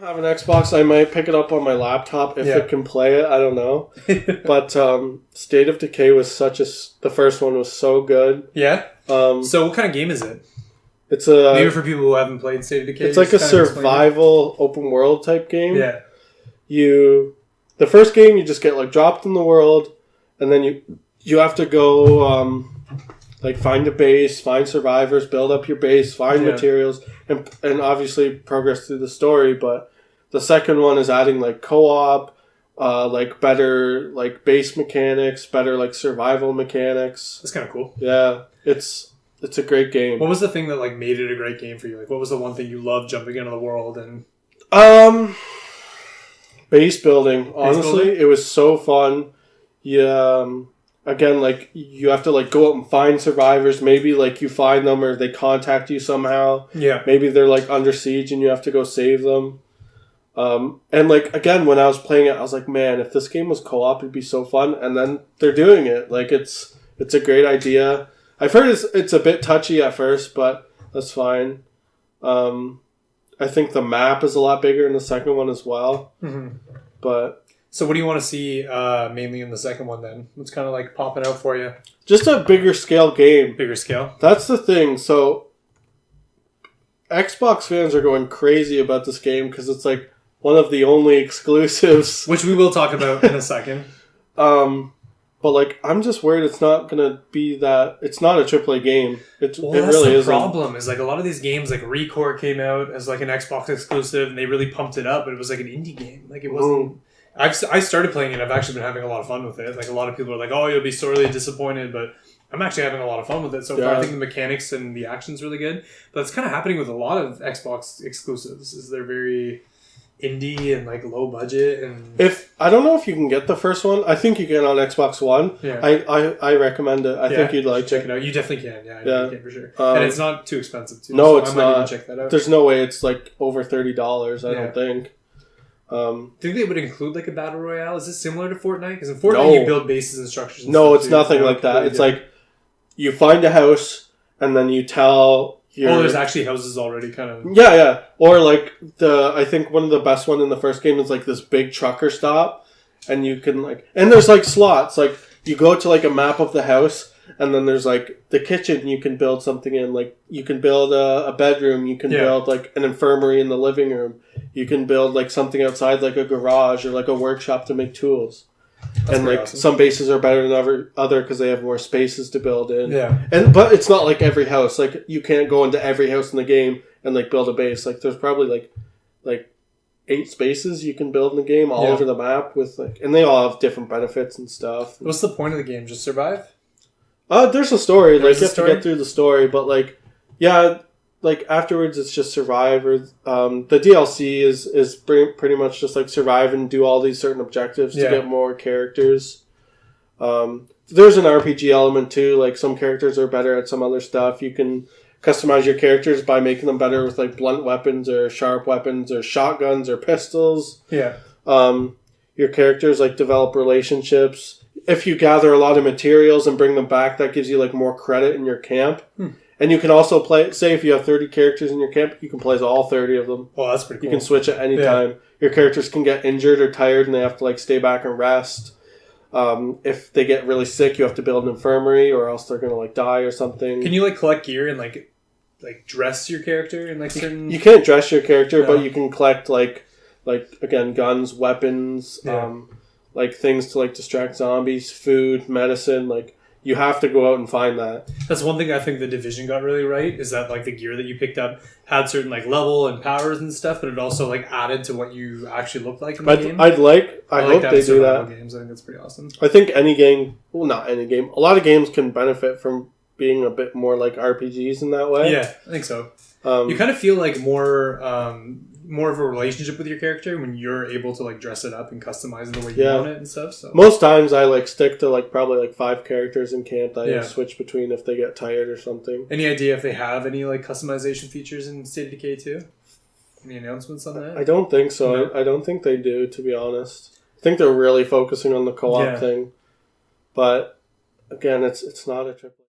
I have an Xbox. I might pick it up on my laptop if it can play it. I don't know. But State of Decay was the first one was so good. Yeah? So what kind of game is it? It's a... Maybe for people who haven't played State of Decay. It's like a survival open world type game. Yeah. The first game, you just get like dropped in the world, and then you have to go find a base, find survivors, build up your base, find materials, and obviously progress through the story. But the second one is adding like co-op, better like base mechanics, better like survival mechanics. That's kind of cool. Yeah, it's a great game. What was the thing that like made it a great game for you? Like, what was the one thing you loved jumping into the world and? Base building. Honestly, it was so fun. Again, like you have to like go out and find survivors. Maybe like you find them or they contact you somehow. Yeah. Maybe they're like under siege and you have to go save them. And like again, when I was playing it, I was like, man, if this game was co-op, it'd be so fun. And then they're doing it. Like it's a great idea. I've heard it's a bit touchy at first, but that's fine. I think the map is a lot bigger in the second one as well. Mm-hmm. But so what do you want to see mainly in the second one then? What's kind of like popping out for you? Just a bigger scale game. Bigger scale? That's the thing. So Xbox fans are going crazy about this game because it's like one of the only exclusives. Which we will talk about in a second. But like, I'm just worried it's not gonna be that. It's not a AAA game. It that's really isn't. The problem is like a lot of these games, like Recore came out as like an Xbox exclusive, and they really pumped it up, but it was like an indie game. Like it wasn't. I started playing it. I've actually been having a lot of fun with it. Like a lot of people are like, "Oh, you'll be sorely disappointed," but I'm actually having a lot of fun with it so far. I think the mechanics and the action's really good. But it's kind of happening with a lot of Xbox exclusives. Is they're very indie and like low budget, and I don't know if you can get the first one. I think you can on Xbox One. Yeah, I recommend it. I think you'd like check it out. You definitely can. Yeah, you can for sure. And it's not too expensive too. No, so it's I might not. Even check that out. There's no way it's like over $30. I don't think. Think they would include like a battle royale? Is it similar to Fortnite? Because in Fortnite you build bases and structures. And no, it's nothing like that. It's like you find a house and then you tell. There's actually houses already, kind of. Yeah. Or like I think one of the best one in the first game is like this big trucker stop, and you can and there's like slots. Like you go to like a map of the house, and then there's like the kitchen. You can build something in. Like you can build a bedroom. You can build like an infirmary in the living room. You can build like something outside, like a garage or like a workshop to make tools. That's and awesome. Some bases are better than other because they have more spaces to build in. Yeah. But it's not like every house. Like you can't go into every house in the game and like build a base. Like there's probably like 8 spaces you can build in the game all over the map with and they all have different benefits and stuff. What's the point of the game? Just survive? There's a story. You have to get through the story, but afterwards it's just survive. Or, the DLC is pretty much just like survive and do all these certain objectives to get more characters. There's an RPG element too. Like some characters are better at some other stuff. You can customize your characters by making them better with like blunt weapons or sharp weapons or shotguns or pistols. Yeah. Your characters like develop relationships. If you gather a lot of materials and bring them back, that gives you like more credit in your camp. And you can also play, say if you have 30 characters in your camp, you can play as all 30 of them. Oh, that's pretty cool. You can switch at any time. Your characters can get injured or tired and they have to like stay back and rest. If they get really sick, you have to build an infirmary or else they're going to like die or something. Can you like collect gear and like dress your character in like certain... You can't dress your character, but you can collect like again, guns, weapons, like things to like distract zombies, food, medicine, like... You have to go out and find that. That's one thing I think the Division got really right, is that like the gear that you picked up had certain like level and powers and stuff, but it also like added to what you actually looked like in the game. I hope they do that. Games. I think that's pretty awesome. I think any game, well not any game, a lot of games can benefit from being a bit more like RPGs in that way. Yeah, I think so. You kind of feel like more of a relationship with your character when you're able to like dress it up and customize it the way you want it and stuff. So most times I like stick to like probably like 5 characters in camp that I switch between if they get tired or something. Any idea if they have any like customization features in State of Decay 2? Any announcements on that? I don't think so. No. I don't think they do, to be honest. I think they're really focusing on the co-op thing. But again, it's not a AAA.